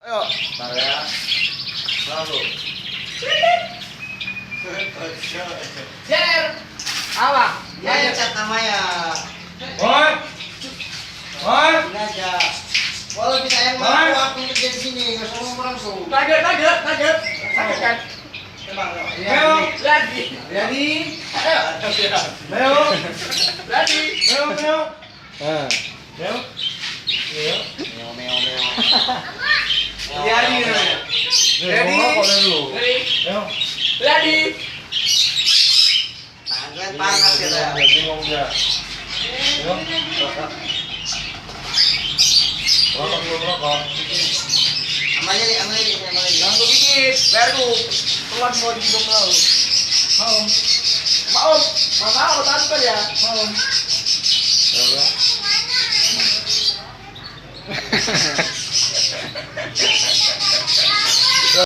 Ayo. Bentar ya. Lalu. Jer. Awak. Ya cat namanya. Oi. Oi. Ini aja. Kalau kita yang mau aku kerja di sini, nggak usah ngomong langsung. Kaget kan? Ayo. Lagi. Jadi. Ayo. Ayo. Lagi. Ayo. Ayo. Ah. Ayo. Ayo. Meo. Jadi namanya. Ready? Dulu. Ready? Ayo. Ready? Tangan panas kita. Bingung dia. Ayo. Rokok. Amalnya. Jangan lu gigit. Baru pelan mau dihitung lalu. Mau. Mau tanpa ya. Mau. Berapa?